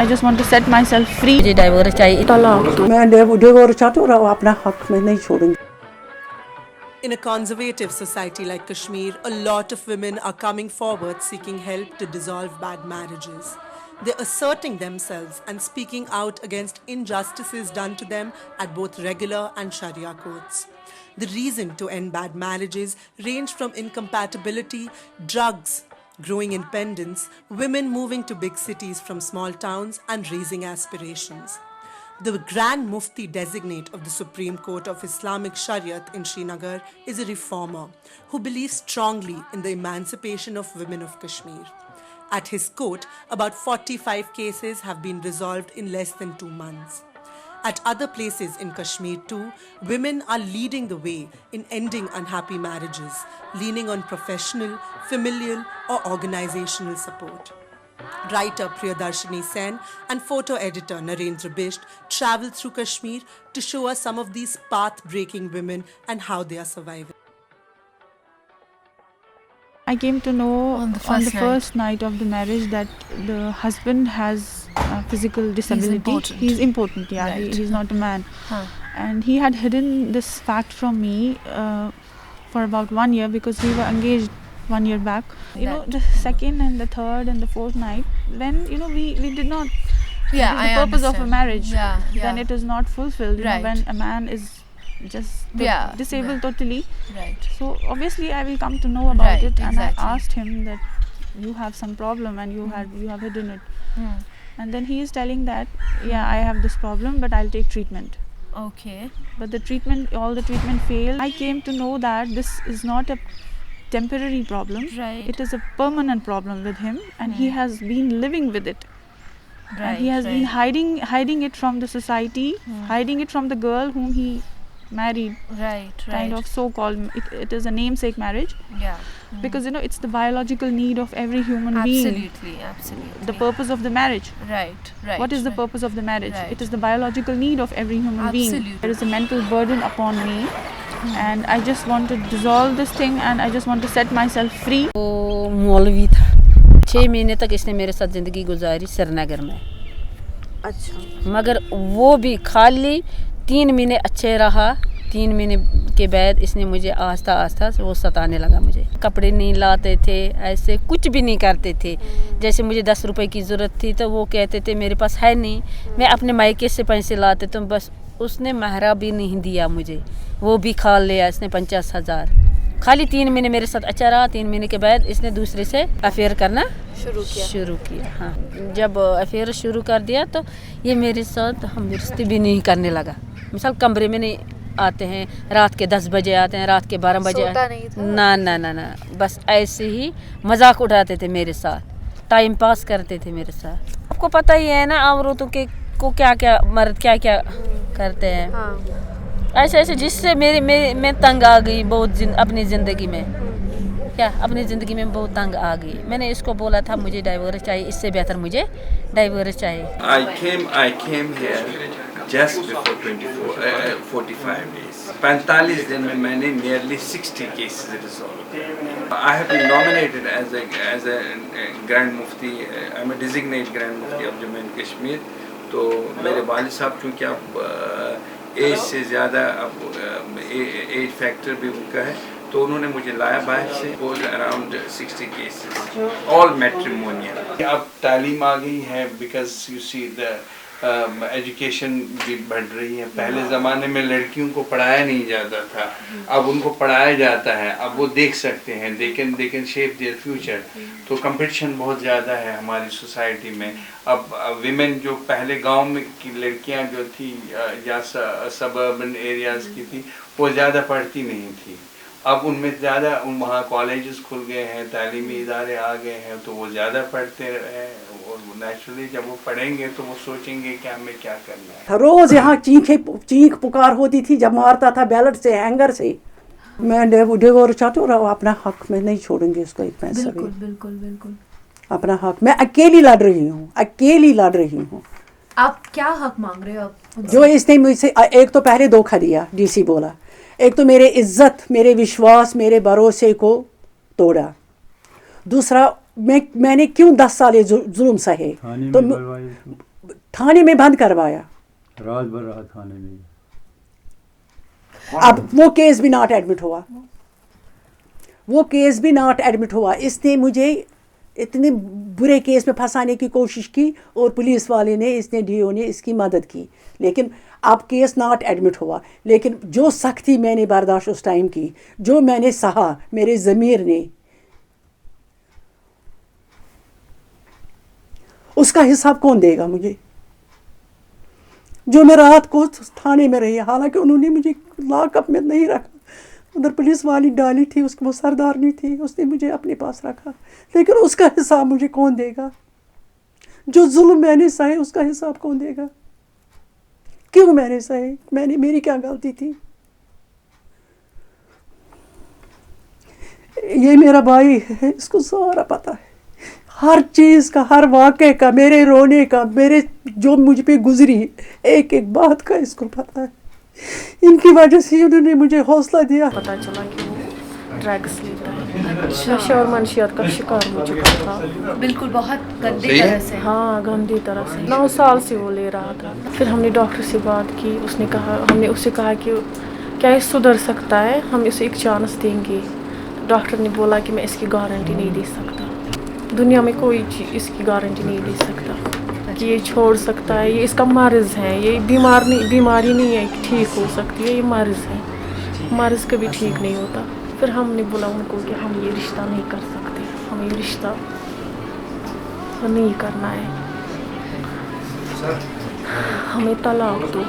just want to set myself free. मुझे divorce चाहिए. मैं डिवोर्स चाहती हूँ और अपना हक में नहीं छोड़ूंगी. In a conservative society like Kashmir, a lot of women are coming forward seeking help to dissolve bad marriages. They're asserting themselves and speaking out against injustices done to them at both regular and Sharia courts. The reason to end bad marriages range from incompatibility, drugs, growing independence, women moving to big cities from small towns, and raising aspirations. The Grand Mufti designate of the Supreme Court of Islamic Shariat in Srinagar is a reformer who believes strongly in the emancipation of women of Kashmir. At his court, about 45 cases have been resolved in less than 2 months. At other places in Kashmir too, women are leading the way in ending unhappy marriages, leaning on professional, familial or organizational support. Writer Priyadarshini Sen and photo editor Narendra Bisht travel through Kashmir to show us some of these path-breaking women and how they are surviving. I came to know on the first night of the marriage that the husband has physical disability. He's important, yeah. Right. He's not a man. Huh. And he had hidden this fact from me for about 1 year because we were engaged 1 year back. You know, the second and the third and the fourth night, when, you know, we did not... Yeah, the purpose of a marriage. Yeah. Then it is not fulfilled. You know, when a man is just disabled totally. Right. So obviously I will come to know about it, and exactly. I asked him that you have some problem and you have hidden it. And then he is telling that I have this problem, but I'll take treatment. Okay. But all the treatment failed. I came to know that this is not a temporary problem. Right. It is a permanent problem with him, and he has been living with it. Right. And he has been hiding it from the society, hiding it from the girl whom he married. Right. Kind of so-called, it is a namesake marriage. Yeah. Because, you know, it's the biological need of every human being. Absolutely. The purpose of the marriage. Right. What is the purpose of the marriage? Right. It is the biological need of every human being. Absolutely. There is a mental burden upon me, and I just want to dissolve this thing, and I just want to set myself free. वो मौलवी था. 6 महीने तक इसने मेरे साथ ज़िंदगी गुजारी श्रीनगर में. अच्छा. मगर वो भी खाली 3 महीने अच्छे रहा. 3 महीने के बाद इसने मुझे आस्ता वो सताने लगा. मुझे कपड़े नहीं लाते थे, ऐसे कुछ भी नहीं करते थे. जैसे मुझे 10 रुपए की ज़रूरत थी तो वो कहते थे मेरे पास है नहीं. मैं अपने मायके से पैसे लाते तो बस उसने महरा भी नहीं दिया मुझे. वो भी खा लिया इसने 50,000. खाली 3 महीने मेरे साथ अच्छा रहा. 3 महीने के बाद इसने दूसरे से अफेयर करना शुरू किया. हाँ, जब अफेयर शुरू कर दिया तो ये मेरे साथ हम रिश्ते भी नहीं करने लगा. मिसाल कमरे में नहीं आते हैं, रात के 10 बजे आते हैं, रात के 12 बजे ना, बस ऐसे ही मजाक उड़ाते थे मेरे साथ, टाइम पास करते थे मेरे साथ. आपको पता ही है ना औरतों के को क्या मर्द क्या करते हैं. ऐसे जिससे मैं तंग आ गई बहुत अपनी ज़िंदगी में. अपनी ज़िंदगी में बहुत तंग आ गई. मैंने इसको बोला था मुझे डाइवोर्स चाहिए, इससे बेहतर मुझे डाइवोर्स चाहिए. I came here just before 45 days. 45 दिन में मैंने nearly 60 cases resolved. I have been nominated as a Grand Mufti. I'm a designated Grand Mufti of Jammu and Kashmir. तो मेरे वालिद साहब चूँकि अब एज से ज़्यादा अब एज फैक्टर भी उनका है तो उन्होंने मुझे लाया बाहर से. Around 60 cases all matrimonial. अब तालीम आ गई है because you see the education भी बढ़ रही है. पहले ज़माने में लड़कियों को पढ़ाया नहीं जाता था, अब उनको पढ़ाया जाता है. अब वो देख सकते हैं, they can shape their future. तो कंपटीशन बहुत ज़्यादा है हमारी सोसाइटी में. अब विमेन जो पहले गांव में की लड़कियां जो थी या सबर्बन एरियाज़ की थी वो ज़्यादा पढ़ती नहीं थी. अब उनमें ज़्यादा वहाँ कॉलेजेस खुल गए हैं, तालीमी इदारे आ गए हैं तो वो ज़्यादा पढ़ते हैं. और नेचुरली जब वो पढ़ेंगे तो वो सोचेंगे कि हमें क्या करना है. रोज़ यहाँ चीख पुकार होती थी जब मारता था बैलेट से, हैंगर से. मैं डिवोर्स चाहती हूँ और अपना हक में नहीं छोड़ूंगी उसको एक पैसा भी. बिल्कुल. अपना हक मैं अकेली लड़ रही हूँ. आप क्या हक मांग रहे हो आप? जो इसने मुझसे एक तो पहले धोखा दिया, डीसी बोला. एक तो मेरे इज्जत, मेरे विश्वास, मेरे भरोसे को तोड़ा. दूसरा मैंने क्यों 10 साल जुल्म सहे. तो थाने में बंद करवाया, रात भर रहा थाने में। अब वो केस भी नॉट एडमिट हुआ, वो केस भी नॉट एडमिट हुआ। इसने मुझे इतने बुरे केस में फंसाने की कोशिश की और पुलिस वाले ने, इसने DO ने इसकी मदद की, लेकिन अब केस नॉट एडमिट हुआ। लेकिन जो सख्ती मैंने बर्दाश्त उस टाइम की, जो मैंने सहा मेरे ज़मीर ने, उसका हिसाब कौन देगा मुझे? जो मैं रात को थाने में रही, हालांकि उन्होंने मुझे लॉकअप में नहीं रखा, उधर पुलिस वाली डाली थी, उसकी वो सरदारनी थी, उसने मुझे अपने पास रखा, लेकिन उसका हिसाब मुझे कौन देगा? जो जुल्म मैंने सहे उसका हिसाब कौन देगा? क्यों मैंने सहे? मेरी क्या गलती थी? ये मेरा भाई है, इसको सारा पता है, हर चीज़ का, हर वाक़े का, मेरे रोने का, मेरे जो मुझ पे गुजरी एक एक बात का इसको पता है। इनकी वजह से उन्होंने मुझे हौसला दिया। पता चला कि वो ड्रग्स लेता है, नशे और मनशियात का शिकार हो चुका था। बिल्कुल बहुत गंदी तरह से। हाँ, गंदी तरह से 9 साल से वो ले रहा था। फिर हमने डॉक्टर से बात की, हमने उससे कहा कि क्या ये सुधर सकता है, हम इसे एक चांस देंगे। डॉक्टर ने बोला कि मैं इसकी गारंटी नहीं दे सकता, दुनिया में कोई चीज़ इसकी गारंटी नहीं दे सकता कि ये छोड़ सकता है, ये इसका मर्ज़ है, ये बीमारी नहीं है कि ठीक हो सकती है, ये मर्ज़ है, मर्ज़ कभी ठीक नहीं होता। फिर हमने बोला उनको कि हम ये रिश्ता नहीं कर सकते, हमें ये रिश्ता नहीं करना है, हमें तलाक दो।